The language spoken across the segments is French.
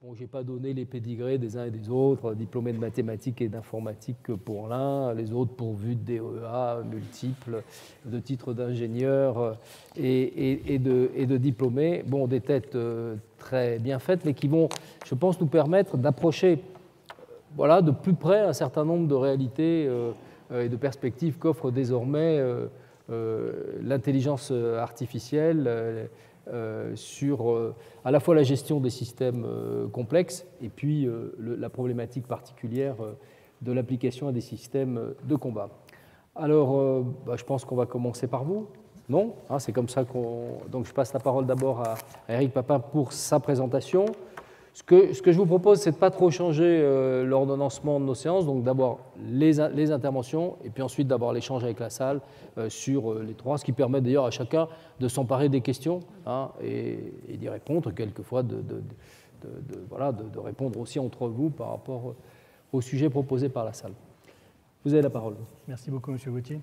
Bon, je n'ai pas donné les pédigrés des uns et des autres, diplômés de mathématiques et d'informatique pour l'un, les autres pourvus de DEA multiples, de titres d'ingénieur et de diplômés. Bon, des têtes très bien faites, mais qui vont, je pense, nous permettre d'approcher voilà, de plus près un certain nombre de réalités et de perspectives qu'offre désormais l'intelligence artificielle sur à la fois la gestion des systèmes complexes et puis la problématique particulière de l'application à des systèmes de combat. Alors, je pense qu'on va commencer par vous. Non, c'est comme ça qu'on... Donc je passe la parole d'abord à Éric Papin pour sa présentation. Ce que je vous propose, c'est de ne pas trop changer l'ordonnancement de nos séances, donc d'abord les interventions, et puis ensuite d'avoir l'échange avec la salle sur les trois, ce qui permet d'ailleurs à chacun de s'emparer des questions et d'y répondre, quelquefois de répondre aussi entre vous par rapport au sujet proposé par la salle. Vous avez la parole. Merci beaucoup, M. Gauthier.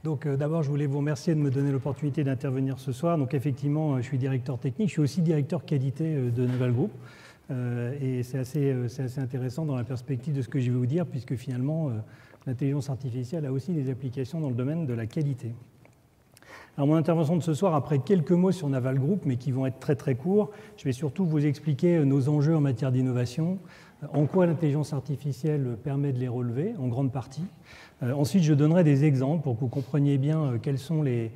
Donc d'abord, je voulais vous remercier de me donner l'opportunité d'intervenir ce soir. Donc effectivement, je suis directeur technique, je suis aussi directeur qualité de Naval Group. Et c'est assez intéressant dans la perspective de ce que je vais vous dire, puisque finalement, l'intelligence artificielle a aussi des applications dans le domaine de la qualité. Alors mon intervention de ce soir, après quelques mots sur Naval Group, mais qui vont être très très courts, je vais surtout vous expliquer nos enjeux en matière d'innovation, en quoi l'intelligence artificielle permet de les relever, en grande partie. Ensuite, je donnerai des exemples pour que vous compreniez bien quelles sont les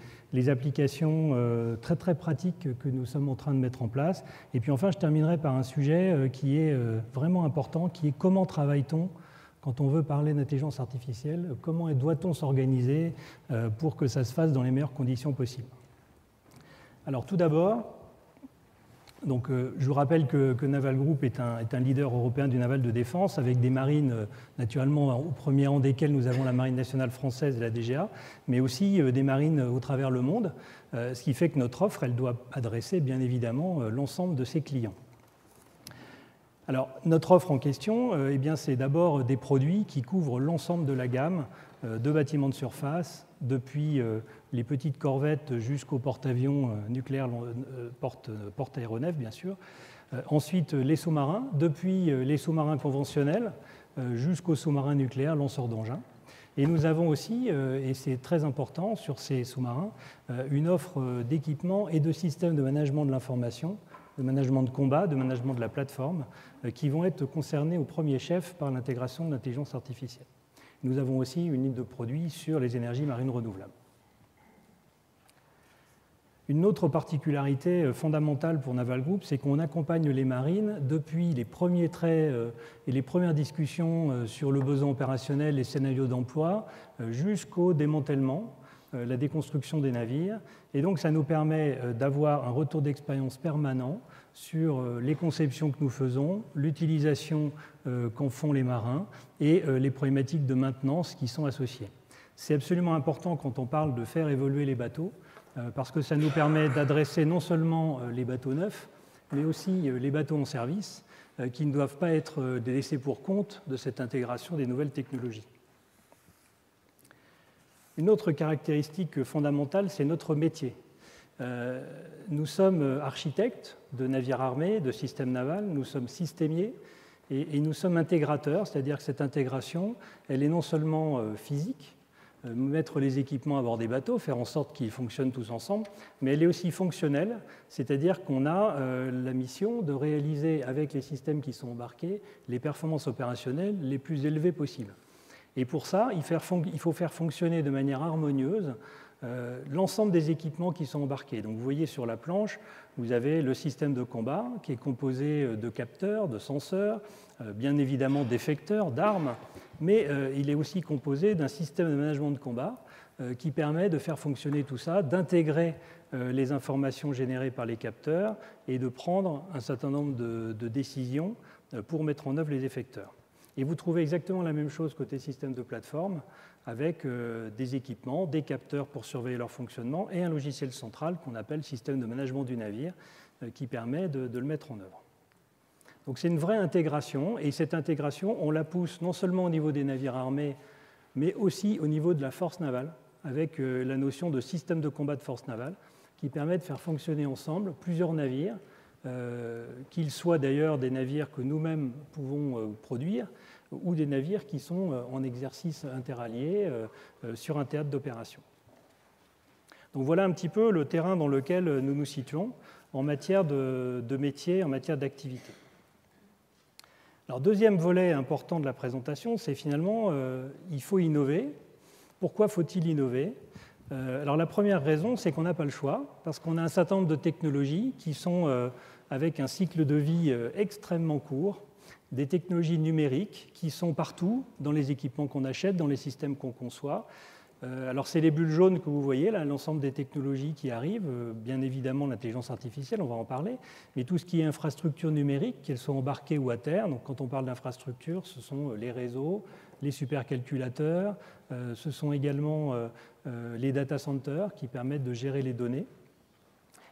applications très très pratiques que nous sommes en train de mettre en place. Et puis enfin, je terminerai par un sujet qui est vraiment important, qui est comment travaille-t-on quand on veut parler d'intelligence artificielle, comment doit-on s'organiser pour que ça se fasse dans les meilleures conditions possibles. Alors tout d'abord, donc, je vous rappelle que Naval Group est un leader européen du naval de défense, avec des marines, naturellement, au premier rang desquelles nous avons la Marine nationale française et la DGA, mais aussi des marines au travers le monde, ce qui fait que notre offre, elle doit adresser, bien évidemment, l'ensemble de ses clients. Alors, notre offre en question, eh bien, c'est d'abord des produits qui couvrent l'ensemble de la gamme de bâtiments de surface, depuis les petites corvettes jusqu'aux porte-avions nucléaires, porte-aéronefs, bien sûr. Ensuite, les sous-marins, depuis les sous-marins conventionnels jusqu'aux sous-marins nucléaires, lanceurs d'engins. Et nous avons aussi, et c'est très important sur ces sous-marins, une offre d'équipements et de systèmes de management de l'information, de management de combat, de management de la plateforme, qui vont être concernés au premier chef par l'intégration de l'intelligence artificielle. Nous avons aussi une ligne de produits sur les énergies marines renouvelables. Une autre particularité fondamentale pour Naval Group, c'est qu'on accompagne les marines depuis les premiers traits et les premières discussions sur le besoin opérationnel, les scénarios d'emploi, jusqu'au démantèlement, la déconstruction des navires. Et donc, ça nous permet d'avoir un retour d'expérience permanent sur les conceptions que nous faisons, l'utilisation qu'en font les marins et les problématiques de maintenance qui sont associées. C'est absolument important quand on parle de faire évoluer les bateaux, parce que ça nous permet d'adresser non seulement les bateaux neufs, mais aussi les bateaux en service, qui ne doivent pas être laissés pour compte de cette intégration des nouvelles technologies. Une autre caractéristique fondamentale, c'est notre métier. Nous sommes architectes de navires armés, de systèmes navals, nous sommes systémiers et nous sommes intégrateurs, c'est-à-dire que cette intégration, elle est non seulement physique, mettre les équipements à bord des bateaux, faire en sorte qu'ils fonctionnent tous ensemble, mais elle est aussi fonctionnelle, c'est-à-dire qu'on a la mission de réaliser avec les systèmes qui sont embarqués les performances opérationnelles les plus élevées possibles. Et pour ça, il faut faire fonctionner de manière harmonieuse l'ensemble des équipements qui sont embarqués. Donc vous voyez sur la planche, vous avez le système de combat qui est composé de capteurs, de senseurs, bien évidemment d'effecteurs, d'armes, mais il est aussi composé d'un système de management de combat qui permet de faire fonctionner tout ça, d'intégrer les informations générées par les capteurs et de prendre un certain nombre de décisions pour mettre en œuvre les effecteurs. Et vous trouvez exactement la même chose côté système de plateforme, avec des équipements, des capteurs pour surveiller leur fonctionnement et un logiciel central qu'on appelle système de management du navire qui permet de le mettre en œuvre. Donc c'est une vraie intégration, et cette intégration, on la pousse non seulement au niveau des navires armés, mais aussi au niveau de la force navale, avec la notion de système de combat de force navale, qui permet de faire fonctionner ensemble plusieurs navires qu'ils soient d'ailleurs des navires que nous-mêmes pouvons produire ou des navires qui sont en exercice interallié sur un théâtre d'opération. Donc voilà un petit peu le terrain dans lequel nous nous situons en matière de métier, en matière d'activité. Alors, deuxième volet important de la présentation, c'est finalement il faut innover. Pourquoi faut-il innover? Alors la première raison, c'est qu'on n'a pas le choix, parce qu'on a un certain nombre de technologies qui sont avec un cycle de vie extrêmement court, des technologies numériques qui sont partout, dans les équipements qu'on achète, dans les systèmes qu'on conçoit. Alors c'est les bulles jaunes que vous voyez, là, l'ensemble des technologies qui arrivent, bien évidemment l'intelligence artificielle, on va en parler, mais tout ce qui est infrastructure numérique, qu'elles soient embarquées ou à terre. Donc quand on parle d'infrastructure, ce sont les réseaux, les supercalculateurs, ce sont également les data centers qui permettent de gérer les données.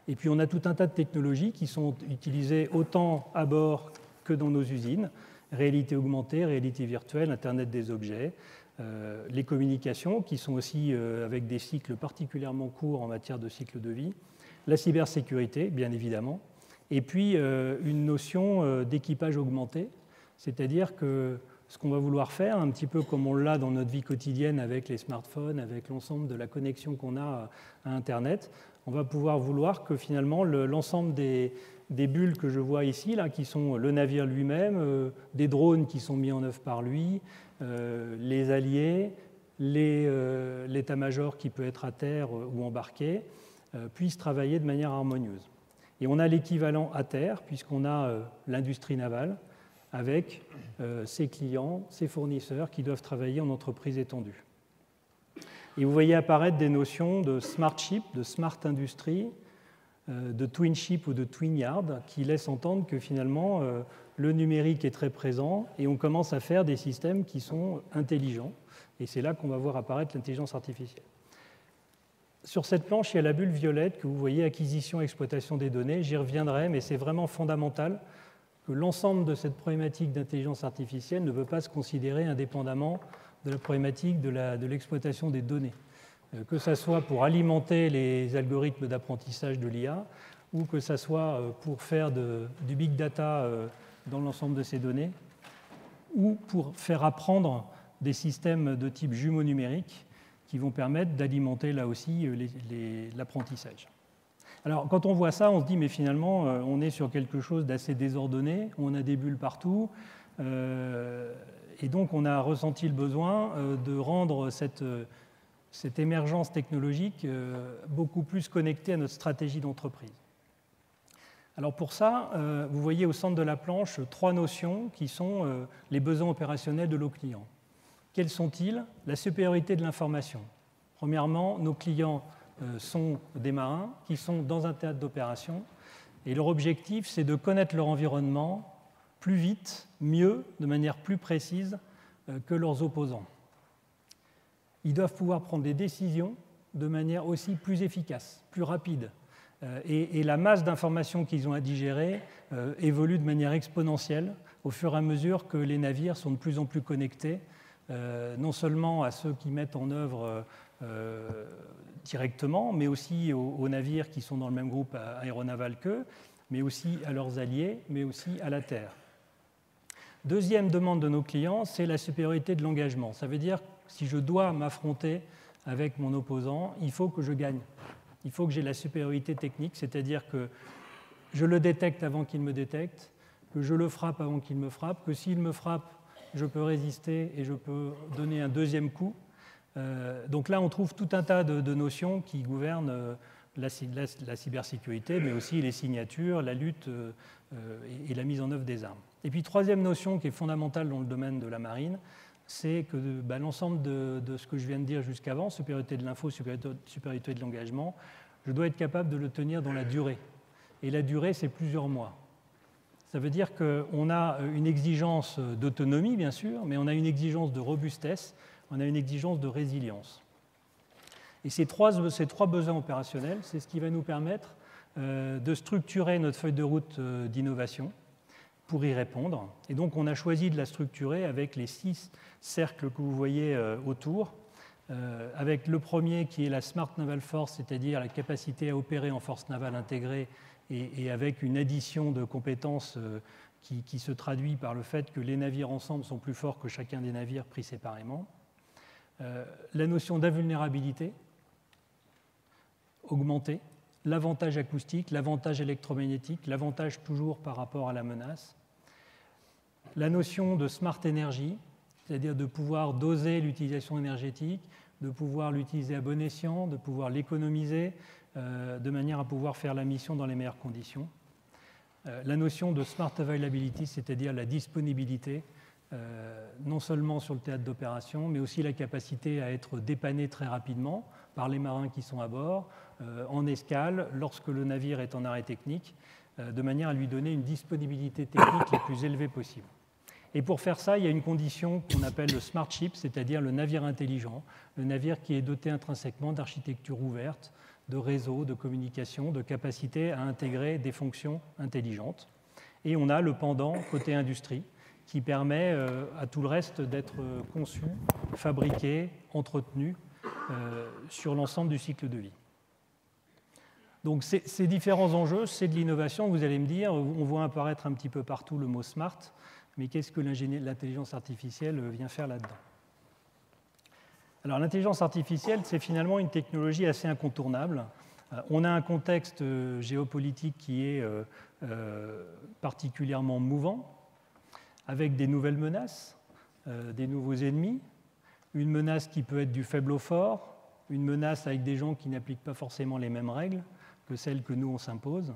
Et puis on a tout un tas de technologies qui sont utilisées autant à bord que dans nos usines, réalité augmentée, réalité virtuelle, Internet des objets, les communications qui sont aussi avec des cycles particulièrement courts en matière de cycle de vie, la cybersécurité, bien évidemment, et puis une notion d'équipage augmenté, c'est-à-dire que ce qu'on va vouloir faire, un petit peu comme on l'a dans notre vie quotidienne avec les smartphones, avec l'ensemble de la connexion qu'on a à Internet, on va pouvoir vouloir que finalement l'ensemble des bulles que je vois ici, là, qui sont le navire lui-même, des drones qui sont mis en œuvre par lui, les alliés, l'état-major qui peut être à terre ou embarqué, puissent travailler de manière harmonieuse. Et on a l'équivalent à terre, puisqu'on a l'industrie navale, avec ses clients, ses fournisseurs qui doivent travailler en entreprise étendue. Et vous voyez apparaître des notions de smart ship, de smart industry, de twin ship ou de twin yard, qui laissent entendre que finalement le numérique est très présent et on commence à faire des systèmes qui sont intelligents. Et c'est là qu'on va voir apparaître l'intelligence artificielle. Sur cette planche, il y a la bulle violette que vous voyez, acquisition et exploitation des données. J'y reviendrai, mais c'est vraiment fondamental que l'ensemble de cette problématique d'intelligence artificielle ne peut pas se considérer indépendamment de la problématique de l'exploitation des données, que ce soit pour alimenter les algorithmes d'apprentissage de l'IA ou que ce soit pour faire du big data dans l'ensemble de ces données ou pour faire apprendre des systèmes de type jumeaux numériques qui vont permettre d'alimenter là aussi l'apprentissage. Alors, quand on voit ça, on se dit, mais finalement, on est sur quelque chose d'assez désordonné, on a des bulles partout, et donc on a ressenti le besoin de rendre cette émergence technologique beaucoup plus connectée à notre stratégie d'entreprise. Alors pour ça, vous voyez au centre de la planche 3 notions qui sont les besoins opérationnels de nos clients. Quels sont-ils? La supériorité de l'information. Premièrement, nos clients sont des marins qui sont dans un théâtre d'opération et leur objectif, c'est de connaître leur environnement plus vite, mieux, de manière plus précise que leurs opposants. Ils doivent pouvoir prendre des décisions de manière aussi plus efficace, plus rapide. Et la masse d'informations qu'ils ont à digérer évolue de manière exponentielle au fur et à mesure que les navires sont de plus en plus connectés, non seulement à ceux qui mettent en œuvre directement, mais aussi aux navires qui sont dans le même groupe aéronaval qu'eux, mais aussi à leurs alliés, mais aussi à la terre. Deuxième demande de nos clients, c'est la supériorité de l'engagement. Ça veut dire que si je dois m'affronter avec mon opposant, il faut que je gagne. Il faut que j'ai la supériorité technique, c'est-à-dire que je le détecte avant qu'il me détecte, que je le frappe avant qu'il me frappe, que s'il me frappe, je peux résister et je peux donner un deuxième coup. Donc là, on trouve tout un tas de notions qui gouvernent la cybersécurité, mais aussi les signatures, la lutte et la mise en œuvre des armes. Et puis, troisième notion qui est fondamentale dans le domaine de la marine, c'est que l'ensemble de ce que je viens de dire jusqu'avant, supériorité de l'info, supériorité de l'engagement, je dois être capable de le tenir dans la durée. Et la durée, c'est plusieurs mois. Ça veut dire qu'on a une exigence d'autonomie, bien sûr, mais on a une exigence de robustesse, on a une exigence de résilience. Et ces trois besoins opérationnels, c'est ce qui va nous permettre de structurer notre feuille de route d'innovation pour y répondre. Et donc, on a choisi de la structurer avec les 6 cercles que vous voyez autour, avec le premier qui est la Smart Naval Force, c'est-à-dire la capacité à opérer en force navale intégrée et avec une addition de compétences qui se traduit par le fait que les navires ensemble sont plus forts que chacun des navires pris séparément. La notion d'invulnérabilité augmentée, l'avantage acoustique, l'avantage électromagnétique, l'avantage toujours par rapport à la menace. La notion de smart energy, c'est-à-dire de pouvoir doser l'utilisation énergétique, de pouvoir l'utiliser à bon escient, de pouvoir l'économiser, de manière à pouvoir faire la mission dans les meilleures conditions. La notion de smart availability, c'est-à-dire la disponibilité, non seulement sur le théâtre d'opération, mais aussi la capacité à être dépanné très rapidement par les marins qui sont à bord, en escale, lorsque le navire est en arrêt technique, de manière à lui donner une disponibilité technique la plus élevée possible. Et pour faire ça, il y a une condition qu'on appelle le smart ship, c'est-à-dire le navire intelligent, le navire qui est doté intrinsèquement d'architecture ouverte, de réseaux, de communication, de capacité à intégrer des fonctions intelligentes. Et on a le pendant côté industrie, qui permet à tout le reste d'être conçu, fabriqué, entretenu sur l'ensemble du cycle de vie. Donc ces différents enjeux, c'est de l'innovation, vous allez me dire, on voit apparaître un petit peu partout le mot smart, mais qu'est-ce que l'intelligence artificielle vient faire là-dedans? Alors l'intelligence artificielle, c'est finalement une technologie assez incontournable. On a un contexte géopolitique qui est particulièrement mouvant, avec des nouvelles menaces, des nouveaux ennemis, une menace qui peut être du faible au fort, une menace avec des gens qui n'appliquent pas forcément les mêmes règles que celles que nous, on s'impose.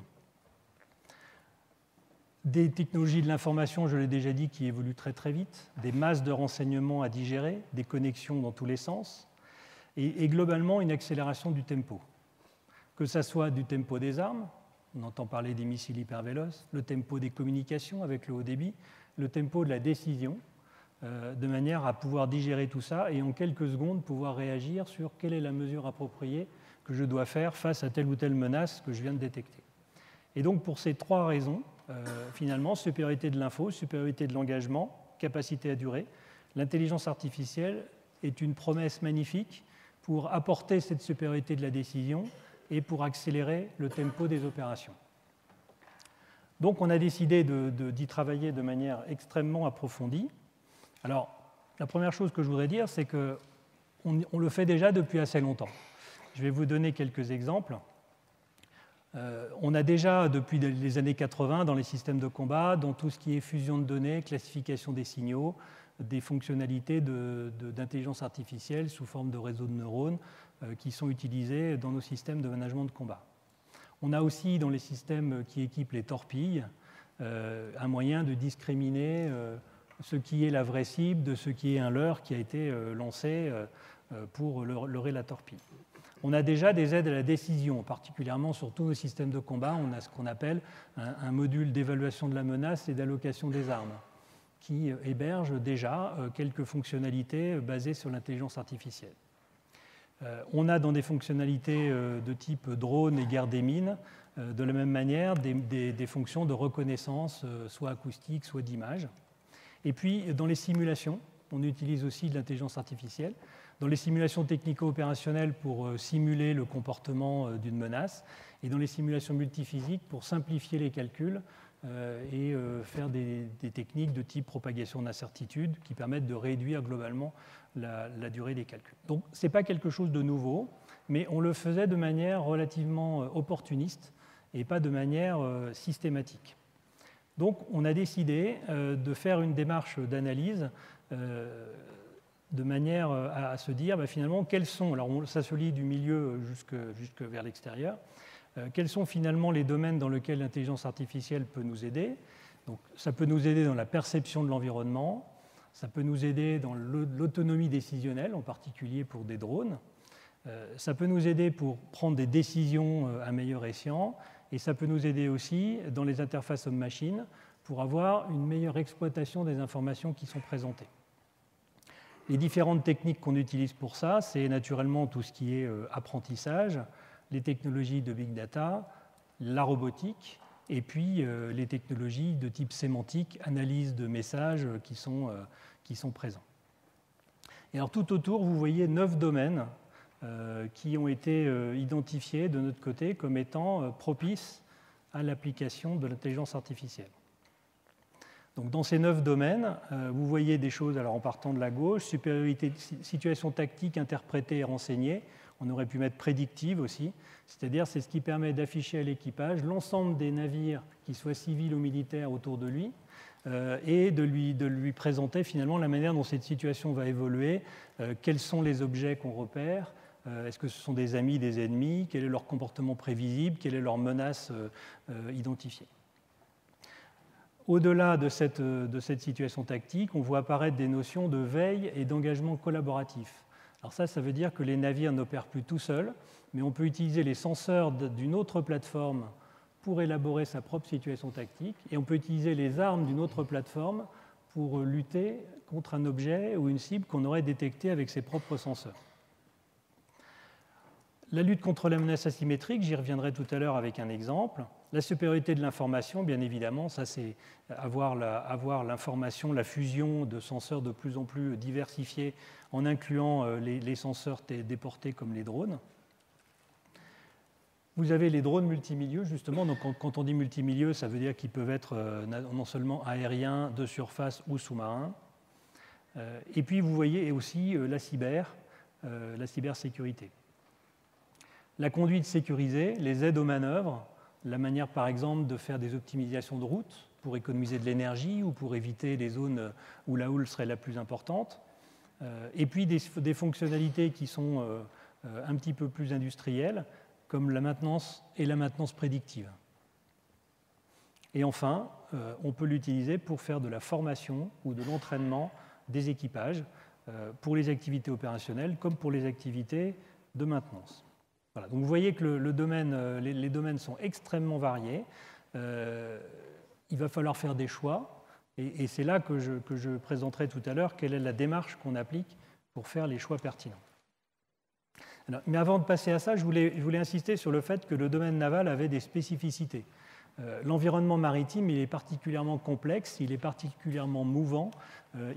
Des technologies de l'information, je l'ai déjà dit, qui évoluent très très vite, des masses de renseignements à digérer, des connexions dans tous les sens, et globalement une accélération du tempo. Que ce soit du tempo des armes, on entend parler des missiles hypervéloces, le tempo des communications avec le haut débit, le tempo de la décision, de manière à pouvoir digérer tout ça et en quelques secondes pouvoir réagir sur quelle est la mesure appropriée que je dois faire face à telle ou telle menace que je viens de détecter. Et donc pour ces trois raisons, finalement, supériorité de l'info, supériorité de l'engagement, capacité à durer, l'intelligence artificielle est une promesse magnifique pour apporter cette supériorité de la décision et pour accélérer le tempo des opérations. Donc on a décidé d'y travailler de manière extrêmement approfondie. Alors, la première chose que je voudrais dire, c'est qu'on le fait déjà depuis assez longtemps. Je vais vous donner quelques exemples. On a déjà, depuis les années 80, dans les systèmes de combat, dans tout ce qui est fusion de données, classification des signaux, des fonctionnalités d'intelligence artificielle sous forme de réseaux de neurones qui sont utilisés dans nos systèmes de management de combat. On a aussi, dans les systèmes qui équipent les torpilles, un moyen de discriminer ce qui est la vraie cible de ce qui est un leurre qui a été lancé pour leurrer la torpille. On a déjà des aides à la décision, particulièrement sur tous nos systèmes de combat. On a ce qu'on appelle un module d'évaluation de la menace et d'allocation des armes, qui héberge déjà quelques fonctionnalités basées sur l'intelligence artificielle. On a dans des fonctionnalités de type drone et guerre des mines, de la même manière, des fonctions de reconnaissance, soit acoustique, soit d'image. Et puis, dans les simulations, on utilise aussi de l'intelligence artificielle. Dans les simulations technico-opérationnelles pour simuler le comportement d'une menace, et dans les simulations multiphysiques pour simplifier les calculs et faire des techniques de type propagation d'incertitude qui permettent de réduire globalement la durée des calculs. Donc, ce n'est pas quelque chose de nouveau, mais on le faisait de manière relativement opportuniste et pas de manière systématique. Donc, on a décidé de faire une démarche d'analyse de manière à se dire, finalement, quels sont, alors ça se lit du milieu jusque vers l'extérieur, quels sont finalement les domaines dans lesquels l'intelligence artificielle peut nous aider. Donc, ça peut nous aider dans la perception de l'environnement, ça peut nous aider dans l'autonomie décisionnelle, en particulier pour des drones, ça peut nous aider pour prendre des décisions à meilleur escient, et ça peut nous aider aussi dans les interfaces homme-machine pour avoir une meilleure exploitation des informations qui sont présentées. Les différentes techniques qu'on utilise pour ça, c'est naturellement tout ce qui est apprentissage, les technologies de big data, la robotique, et puis les technologies de type sémantique, analyse de messages qui sont présents. Et alors tout autour, vous voyez 9 domaines qui ont été identifiés de notre côté comme étant propices à l'application de l'intelligence artificielle. Donc, dans ces 9 domaines, vous voyez des choses alors, en partant de la gauche, supériorité, situation tactique, interprétée et renseignée. On aurait pu mettre prédictive aussi, c'est-à-dire c'est ce qui permet d'afficher à l'équipage l'ensemble des navires, qu'ils soient civils ou militaires, autour de lui, et de lui présenter finalement la manière dont cette situation va évoluer, quels sont les objets qu'on repère, est-ce que ce sont des amis, des ennemis, quel est leur comportement prévisible, quelle est leur menace identifiée. Au-delà de cette situation tactique, on voit apparaître des notions de veille et d'engagement collaboratif. Alors ça veut dire que les navires n'opèrent plus tout seuls, mais on peut utiliser les senseurs d'une autre plateforme pour élaborer sa propre situation tactique, et on peut utiliser les armes d'une autre plateforme pour lutter contre un objet ou une cible qu'on aurait détecté avec ses propres senseurs. La lutte contre la menace asymétrique, j'y reviendrai tout à l'heure avec un exemple. La supériorité de l'information, bien évidemment, ça c'est avoir l'information, la fusion de senseurs de plus en plus diversifiés en incluant les senseurs déportés comme les drones. Vous avez les drones multimilieux, justement. Donc, quand on dit multimilieux, ça veut dire qu'ils peuvent être non seulement aériens, de surface ou sous-marins. Et puis, vous voyez aussi la cybersécurité. La conduite sécurisée, les aides aux manœuvres, la manière par exemple de faire des optimisations de route pour économiser de l'énergie ou pour éviter les zones où la houle serait la plus importante. Et puis des fonctionnalités qui sont un petit peu plus industrielles, comme la maintenance et la maintenance prédictive. Et enfin, on peut l'utiliser pour faire de la formation ou de l'entraînement des équipages pour les activités opérationnelles comme pour les activités de maintenance. Voilà, donc vous voyez que les domaines sont extrêmement variés. Il va falloir faire des choix. Et c'est là que je présenterai tout à l'heure quelle est la démarche qu'on applique pour faire les choix pertinents. Alors, mais avant de passer à ça, je voulais insister sur le fait que le domaine naval avait des spécificités. L'environnement maritime, il est particulièrement complexe, il est particulièrement mouvant,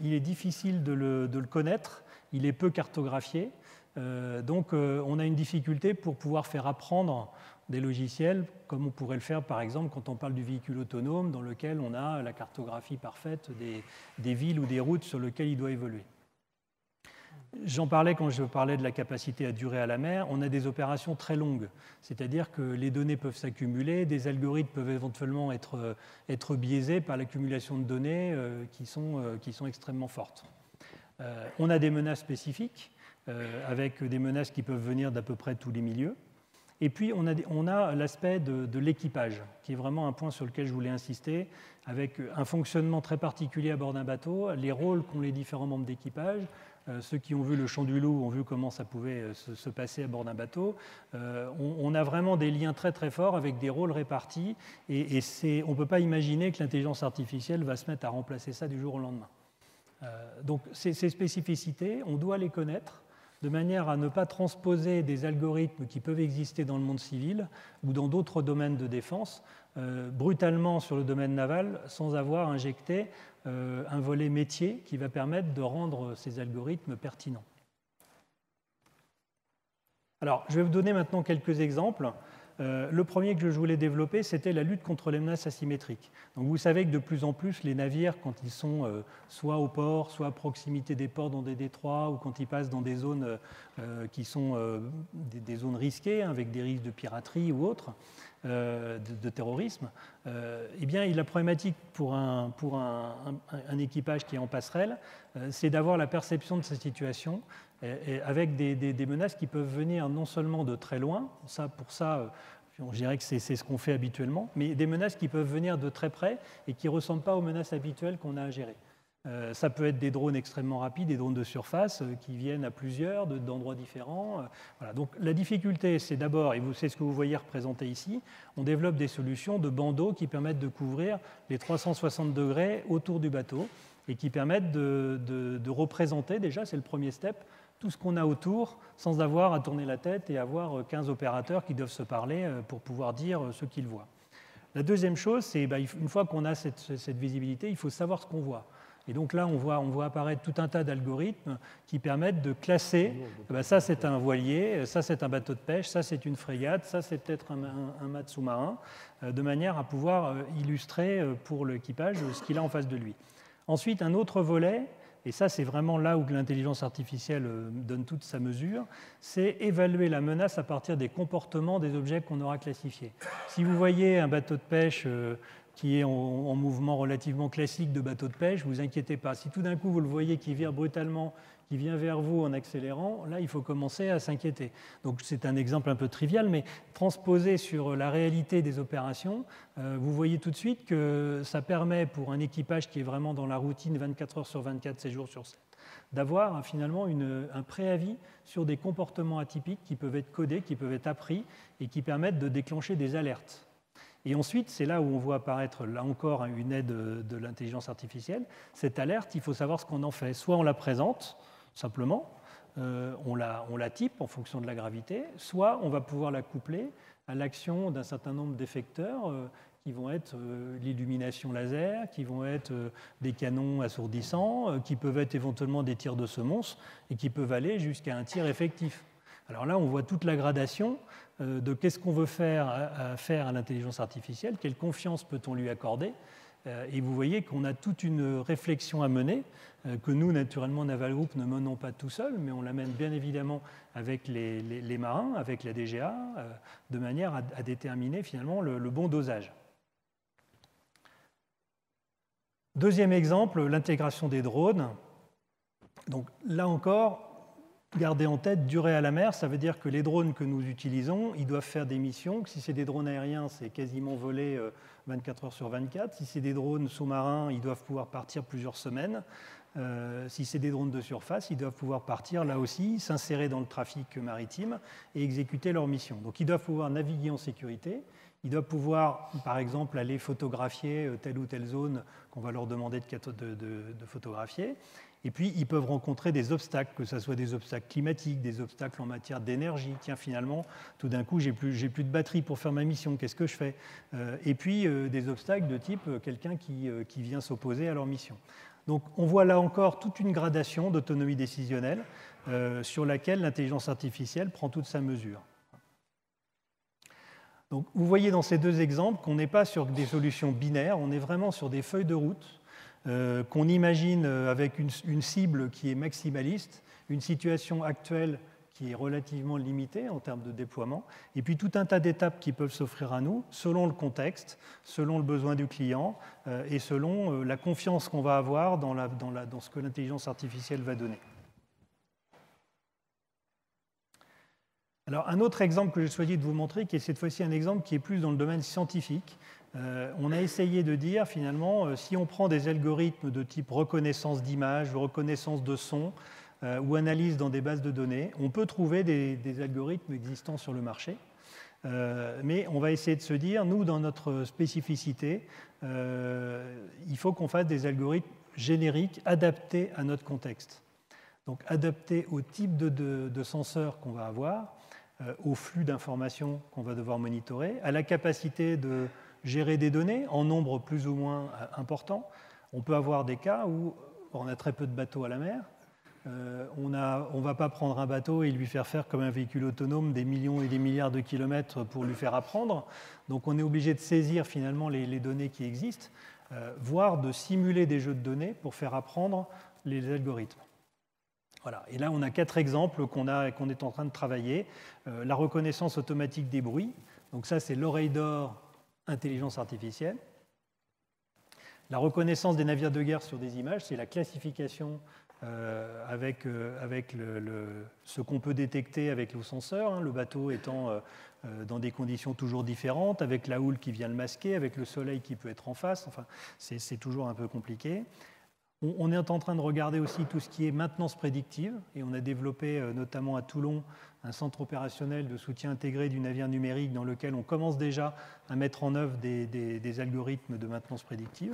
il est difficile de le connaître, il est peu cartographié. Donc on a une difficulté pour pouvoir faire apprendre des logiciels, comme on pourrait le faire par exemple quand on parle du véhicule autonome, dans lequel on a la cartographie parfaite des villes ou des routes sur lesquelles il doit évoluer. J'en parlais quand je parlais de la capacité à durer à la mer. On a des opérations très longues, c'est-à-dire que les données peuvent s'accumuler, des algorithmes peuvent éventuellement être biaisés par l'accumulation de données qui sont extrêmement fortes. On a des menaces spécifiques, avec des menaces qui peuvent venir d'à peu près tous les milieux. Et puis, on a l'aspect de l'équipage, qui est vraiment un point sur lequel je voulais insister, avec un fonctionnement très particulier à bord d'un bateau, les rôles qu'ont les différents membres d'équipage. Ceux qui ont vu Le Chant du Loup ont vu comment ça pouvait se passer à bord d'un bateau. On a vraiment des liens très très forts avec des rôles répartis, et on ne peut pas imaginer que l'intelligence artificielle va se mettre à remplacer ça du jour au lendemain. Donc ces spécificités, on doit les connaître, de manière à ne pas transposer des algorithmes qui peuvent exister dans le monde civil ou dans d'autres domaines de défense brutalement sur le domaine naval sans avoir injecté un volet métier qui va permettre de rendre ces algorithmes pertinents. Alors, je vais vous donner maintenant quelques exemples. Le premier que je voulais développer, c'était la lutte contre les menaces asymétriques. Donc, vous savez que de plus en plus, les navires, quand ils sont soit au port, soit à proximité des ports dans des détroits, ou quand ils passent dans des zones qui sont des zones risquées, avec des risques de piraterie ou autres, de terrorisme, eh bien, la problématique pour un équipage qui est en passerelle, c'est d'avoir la perception de cette situation avec des menaces qui peuvent venir non seulement de très loin, pour ça, je dirais que c'est ce qu'on fait habituellement, mais des menaces qui peuvent venir de très près et qui ne ressemblent pas aux menaces habituelles qu'on a à gérer. Ça peut être des drones extrêmement rapides, des drones de surface qui viennent à plusieurs, d'endroits différents. Voilà. Donc la difficulté, c'est d'abord, et c'est ce que vous voyez représenté ici, on développe des solutions de bandeaux qui permettent de couvrir les 360 degrés autour du bateau et qui permettent de représenter, déjà, c'est le premier step, tout ce qu'on a autour sans avoir à tourner la tête et avoir 15 opérateurs qui doivent se parler pour pouvoir dire ce qu'ils voient. La deuxième chose, c'est une fois qu'on a cette visibilité, il faut savoir ce qu'on voit. Et donc là, on voit apparaître tout un tas d'algorithmes qui permettent de classer, ça c'est un voilier, ça c'est un bateau de pêche, ça c'est une frégate, ça c'est peut-être un mât sous-marin, de manière à pouvoir illustrer pour l'équipage ce qu'il a en face de lui. Ensuite, un autre volet, et ça c'est vraiment là où l'intelligence artificielle donne toute sa mesure, c'est évaluer la menace à partir des comportements des objets qu'on aura classifiés. Si vous voyez un bateau de pêche qui est en mouvement relativement classique de bateau de pêche, ne vous inquiétez pas. Si tout d'un coup vous le voyez qui vire brutalement, qui vient vers vous en accélérant, là il faut commencer à s'inquiéter. Donc c'est un exemple un peu trivial, mais transposé sur la réalité des opérations, vous voyez tout de suite que ça permet pour un équipage qui est vraiment dans la routine 24 heures sur 24, 7 jours sur 7, d'avoir finalement un préavis sur des comportements atypiques qui peuvent être codés, qui peuvent être appris et qui permettent de déclencher des alertes. Et ensuite, c'est là où on voit apparaître, là encore, une aide de l'intelligence artificielle. Cette alerte, il faut savoir ce qu'on en fait. Soit on la présente, simplement, on la type en fonction de la gravité, soit on va pouvoir la coupler à l'action d'un certain nombre d'effecteurs qui vont être l'illumination laser, qui vont être des canons assourdissants, qui peuvent être éventuellement des tirs de semonce et qui peuvent aller jusqu'à un tir effectif. Alors là, on voit toute la gradation de qu'est-ce qu'on veut faire à l'intelligence artificielle, quelle confiance peut-on lui accorder. Et vous voyez qu'on a toute une réflexion à mener, que nous, naturellement, Naval Group, ne menons pas tout seul, mais on la mène bien évidemment avec les marins, avec la DGA, de manière à déterminer finalement le bon dosage. Deuxième exemple, l'intégration des drones. Donc là encore, gardez en tête, durée à la mer, ça veut dire que les drones que nous utilisons, ils doivent faire des missions. Si c'est des drones aériens, c'est quasiment voler 24 heures sur 24. Si c'est des drones sous-marins, ils doivent pouvoir partir plusieurs semaines. Si c'est des drones de surface, ils doivent pouvoir partir là aussi, s'insérer dans le trafic maritime et exécuter leur mission. Donc ils doivent pouvoir naviguer en sécurité. Ils doivent pouvoir, par exemple, aller photographier telle ou telle zone qu'on va leur demander de photographier. Et puis, ils peuvent rencontrer des obstacles, que ce soit des obstacles climatiques, des obstacles en matière d'énergie. Tiens, finalement, tout d'un coup, j'ai plus de batterie pour faire ma mission, qu'est-ce que je fais? Et puis, des obstacles de type quelqu'un qui vient s'opposer à leur mission. Donc, on voit là encore toute une gradation d'autonomie décisionnelle sur laquelle l'intelligence artificielle prend toute sa mesure. Donc, vous voyez dans ces deux exemples qu'on n'est pas sur des solutions binaires, on est vraiment sur des feuilles de route qu'on imagine avec une cible qui est maximaliste, une situation actuelle qui est relativement limitée en termes de déploiement, et puis tout un tas d'étapes qui peuvent s'offrir à nous selon le contexte, selon le besoin du client et selon la confiance qu'on va avoir dans ce que l'intelligence artificielle va donner. Alors, un autre exemple que j'ai choisi de vous montrer, qui est cette fois-ci un exemple qui est plus dans le domaine scientifique. On a essayé de dire, finalement, si on prend des algorithmes de type reconnaissance d'images, reconnaissance de son, ou analyse dans des bases de données, on peut trouver des algorithmes existants sur le marché. Mais on va essayer de se dire, nous, dans notre spécificité, il faut qu'on fasse des algorithmes génériques adaptés à notre contexte. Donc, adaptés au type de senseur qu'on va avoir, au flux d'informations qu'on va devoir monitorer, à la capacité de gérer des données en nombre plus ou moins important. On peut avoir des cas où on a très peu de bateaux à la mer. On ne va pas prendre un bateau et lui faire comme un véhicule autonome des millions et des milliards de kilomètres pour lui faire apprendre. Donc on est obligé de saisir finalement les données qui existent, voire de simuler des jeux de données pour faire apprendre les algorithmes. Voilà. Et là, on a 4 exemples qu'on est en train de travailler. La reconnaissance automatique des bruits. Donc ça, c'est l'oreille d'or intelligence artificielle. La reconnaissance des navires de guerre sur des images, c'est la classification avec ce qu'on peut détecter avec le senseur, le bateau étant dans des conditions toujours différentes, avec la houle qui vient le masquer, avec le soleil qui peut être en face. Enfin, c'est toujours un peu compliqué. On est en train de regarder aussi tout ce qui est maintenance prédictive, et on a développé notamment à Toulon un centre opérationnel de soutien intégré du navire numérique dans lequel on commence déjà à mettre en œuvre des algorithmes de maintenance prédictive.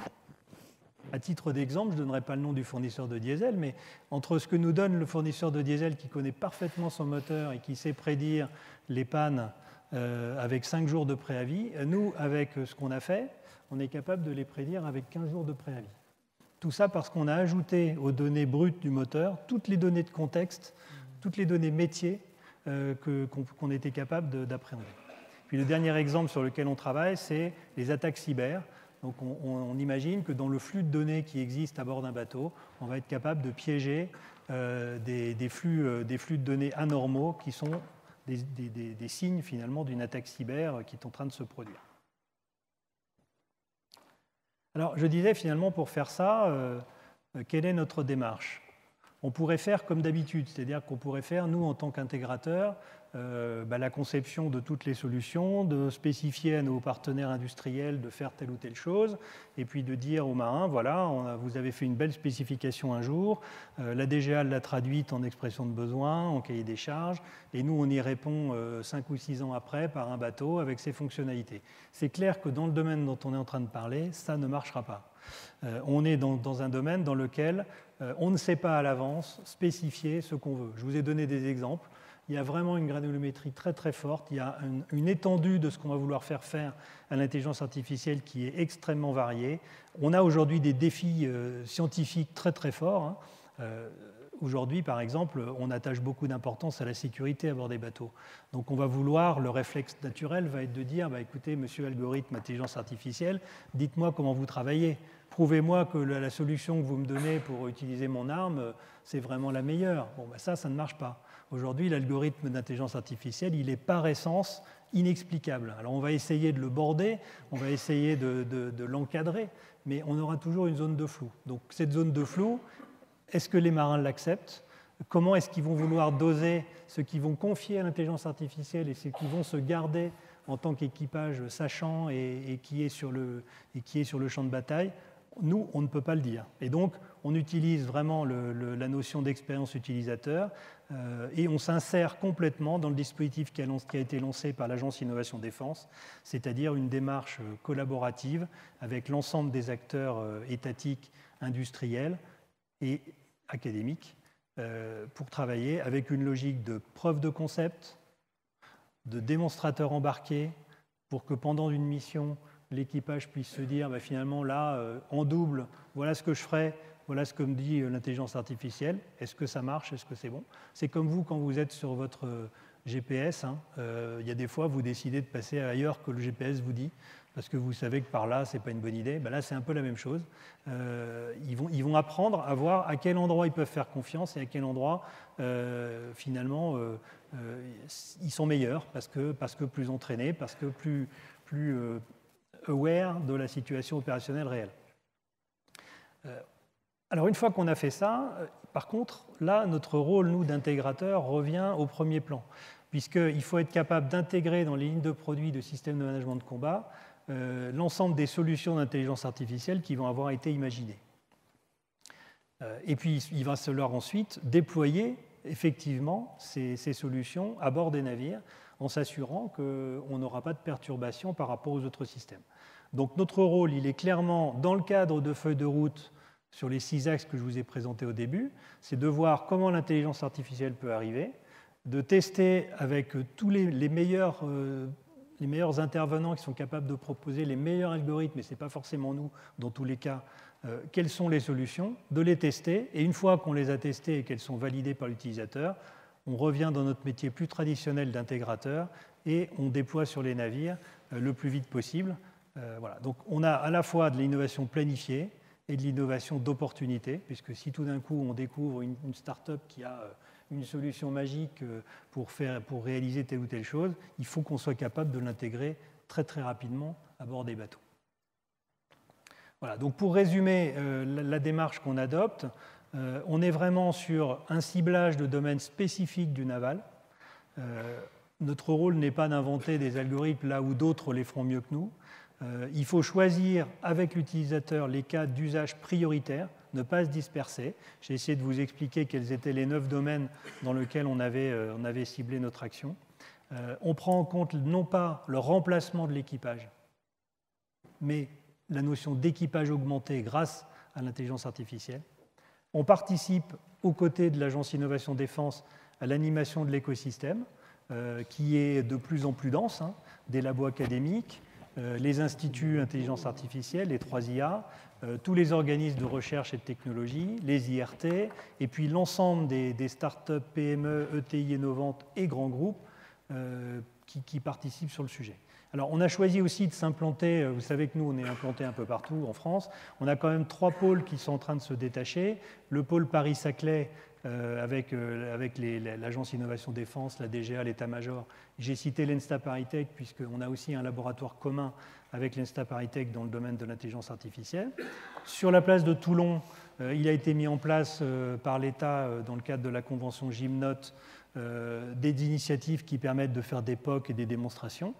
À titre d'exemple, je ne donnerai pas le nom du fournisseur de diesel, mais entre ce que nous donne le fournisseur de diesel qui connaît parfaitement son moteur et qui sait prédire les pannes avec 5 jours de préavis, nous, avec ce qu'on a fait, on est capable de les prédire avec 15 jours de préavis. Tout ça parce qu'on a ajouté aux données brutes du moteur toutes les données de contexte, toutes les données métiers qu'on était capable d'appréhender. Puis le dernier exemple sur lequel on travaille, c'est les attaques cyber. Donc on imagine que dans le flux de données qui existe à bord d'un bateau, on va être capable de piéger des flux de données anormaux qui sont des signes finalement d'une attaque cyber qui est en train de se produire. Alors je disais finalement pour faire ça, quelle est notre démarche ? On pourrait faire comme d'habitude, c'est-à-dire qu'on pourrait faire, nous, en tant qu'intégrateurs, la conception de toutes les solutions, de spécifier à nos partenaires industriels de faire telle ou telle chose, et puis de dire aux marins, voilà, vous avez fait une belle spécification un jour, la DGA l'a traduite en expression de besoin, en cahier des charges, et nous, on y répond 5 ou 6 ans après par un bateau avec ses fonctionnalités. C'est clair que dans le domaine dont on est en train de parler, ça ne marchera pas. On est dans un domaine dans lequel on ne sait pas à l'avance spécifier ce qu'on veut. Je vous ai donné des exemples. Il y a vraiment une granulométrie très très forte. Il y a une étendue de ce qu'on va vouloir faire à l'intelligence artificielle qui est extrêmement variée. On a aujourd'hui des défis scientifiques très très forts. Aujourd'hui, par exemple, on attache beaucoup d'importance à la sécurité à bord des bateaux. Donc on va vouloir, le réflexe naturel va être de dire, écoutez, monsieur algorithme intelligence artificielle, dites-moi comment vous travaillez. Prouvez-moi que la solution que vous me donnez pour utiliser mon arme, c'est vraiment la meilleure. Bon, ça ne marche pas. Aujourd'hui, l'algorithme d'intelligence artificielle, il est par essence inexplicable. Alors on va essayer de le border, on va essayer de l'encadrer, mais on aura toujours une zone de flou. Donc cette zone de flou, est-ce que les marins l'acceptent ? Comment est-ce qu'ils vont vouloir doser ce qu'ils vont confier à l'intelligence artificielle et ce qu'ils vont se garder en tant qu'équipage sachant et qui est sur le champ de bataille ? Nous, on ne peut pas le dire. Et donc, on utilise vraiment la notion d'expérience utilisateur et on s'insère complètement dans le dispositif qui a été lancé par l'Agence Innovation Défense, c'est-à-dire une démarche collaborative avec l'ensemble des acteurs étatiques, industriels et académiques pour travailler avec une logique de preuve de concept, de démonstrateur embarqué, pour que pendant une mission, l'équipage puisse se dire finalement là, en double, voilà ce que je ferai, voilà ce que me dit l'intelligence artificielle, est-ce que ça marche, est-ce que c'est bon ? C'est comme vous quand vous êtes sur votre GPS, il y a des fois vous décidez de passer ailleurs que le GPS vous dit, parce que vous savez que par là, ce n'est pas une bonne idée. Là, c'est un peu la même chose. Ils vont apprendre à voir à quel endroit ils peuvent faire confiance et à quel endroit, finalement, ils sont meilleurs, parce que plus entraînés, parce que plus aware de la situation opérationnelle réelle. Alors, une fois qu'on a fait ça, par contre, là, notre rôle, nous, d'intégrateur, revient au premier plan, puisqu'il faut être capable d'intégrer dans les lignes de produits de systèmes de management de combat l'ensemble des solutions d'intelligence artificielle qui vont avoir été imaginées. Et puis, il va falloir ensuite déployer effectivement ces solutions à bord des navires en s'assurant qu'on n'aura pas de perturbations par rapport aux autres systèmes. Donc notre rôle, il est clairement, dans le cadre de feuilles de route sur les 6 axes que je vous ai présentés au début, c'est de voir comment l'intelligence artificielle peut arriver, de tester avec tous les meilleurs intervenants qui sont capables de proposer les meilleurs algorithmes, mais ce n'est pas forcément nous, dans tous les cas, quelles sont les solutions, de les tester, et une fois qu'on les a testées et qu'elles sont validées par l'utilisateur, on revient dans notre métier plus traditionnel d'intégrateur et on déploie sur les navires le plus vite possible. Voilà. Donc on a à la fois de l'innovation planifiée et de l'innovation d'opportunité, puisque si tout d'un coup on découvre une start-up qui a une solution magique pour réaliser telle ou telle chose, il faut qu'on soit capable de l'intégrer très très rapidement à bord des bateaux. Voilà. Donc pour résumer la démarche qu'on adopte, on est vraiment sur un ciblage de domaines spécifiques du naval. Notre rôle n'est pas d'inventer des algorithmes là où d'autres les feront mieux que nous. Il faut choisir avec l'utilisateur les cas d'usage prioritaires, ne pas se disperser. J'ai essayé de vous expliquer quels étaient les 9 domaines dans lesquels on avait ciblé notre action. On prend en compte non pas le remplacement de l'équipage, mais la notion d'équipage augmenté grâce à l'intelligence artificielle. On participe aux côtés de l'Agence Innovation Défense à l'animation de l'écosystème, qui est de plus en plus dense, des labos académiques, les instituts intelligence artificielle, les 3 IA, tous les organismes de recherche et de technologie, les IRT, et puis l'ensemble des startups, PME, ETI innovantes et grands groupes qui participent sur le sujet. Alors, on a choisi aussi de s'implanter, vous savez que nous, on est implanté un peu partout en France. On a quand même 3 pôles qui sont en train de se détacher. Le pôle Paris-Saclay, avec l'Agence Innovation Défense, la DGA, l'État-major. J'ai cité l'ENSTA ParisTech, puisqu'on a aussi un laboratoire commun avec l'ENSTA ParisTech dans le domaine de l'intelligence artificielle. Sur la place de Toulon, il a été mis en place par l'État, dans le cadre de la convention Gymnote, des initiatives qui permettent de faire des POC et des démonstrations.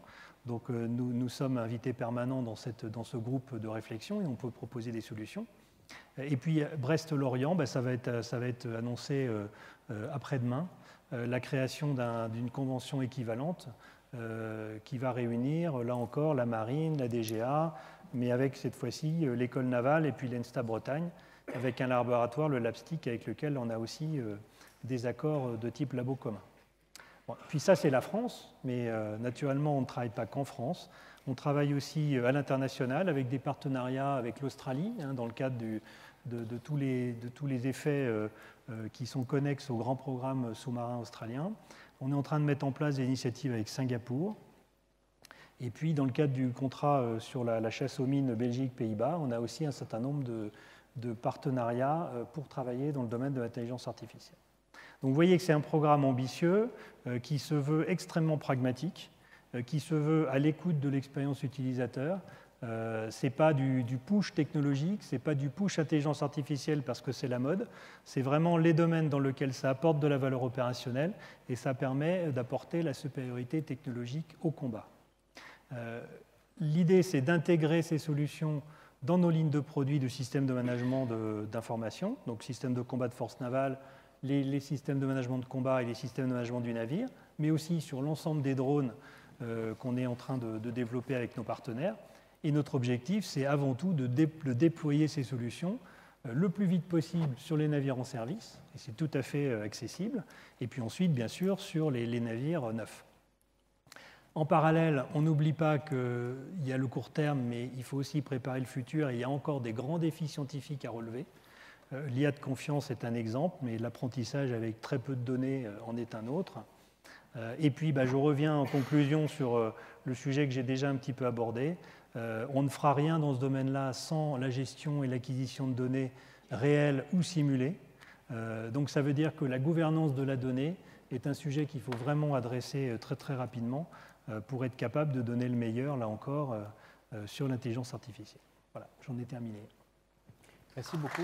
Donc nous sommes invités permanents dans ce groupe de réflexion et on peut proposer des solutions. Et puis Brest-Lorient, ça va être annoncé après-demain, la création d'une convention équivalente qui va réunir, là encore, la marine, la DGA, mais avec cette fois-ci l'école navale et puis l'ENSTA Bretagne, avec un laboratoire, le LabSTIC, avec lequel on a aussi des accords de type labo commun. Bon, puis ça, c'est la France, mais naturellement, on ne travaille pas qu'en France. On travaille aussi à l'international avec des partenariats avec l'Australie, dans le cadre de tous les effets qui sont connexes au grand programme sous-marin australien. On est en train de mettre en place des initiatives avec Singapour. Et puis, dans le cadre du contrat sur la chasse aux mines Belgique-Pays-Bas, on a aussi un certain nombre de partenariats pour travailler dans le domaine de l'intelligence artificielle. Donc vous voyez que c'est un programme ambitieux qui se veut extrêmement pragmatique, qui se veut à l'écoute de l'expérience utilisateur. Ce n'est pas du push technologique, ce n'est pas du push intelligence artificielle parce que c'est la mode, c'est vraiment les domaines dans lesquels ça apporte de la valeur opérationnelle et ça permet d'apporter la supériorité technologique au combat. L'idée, c'est d'intégrer ces solutions dans nos lignes de produits de systèmes de management d'information, donc système de combat de force navale, les systèmes de management de combat et les systèmes de management du navire, mais aussi sur l'ensemble des drones qu'on est en train de développer avec nos partenaires. Et notre objectif, c'est avant tout de déployer ces solutions le plus vite possible sur les navires en service, et c'est tout à fait accessible, et puis ensuite, bien sûr, sur les navires neufs. En parallèle, on n'oublie pas qu'il y a le court terme, mais il faut aussi préparer le futur, et il y a encore des grands défis scientifiques à relever. L'IA de confiance est un exemple, mais l'apprentissage avec très peu de données en est un autre. Et puis, je reviens en conclusion sur le sujet que j'ai déjà un petit peu abordé. On ne fera rien dans ce domaine-là sans la gestion et l'acquisition de données réelles ou simulées. Donc ça veut dire que la gouvernance de la donnée est un sujet qu'il faut vraiment adresser très très rapidement pour être capable de donner le meilleur, là encore, sur l'intelligence artificielle. Voilà, j'en ai terminé. Merci beaucoup.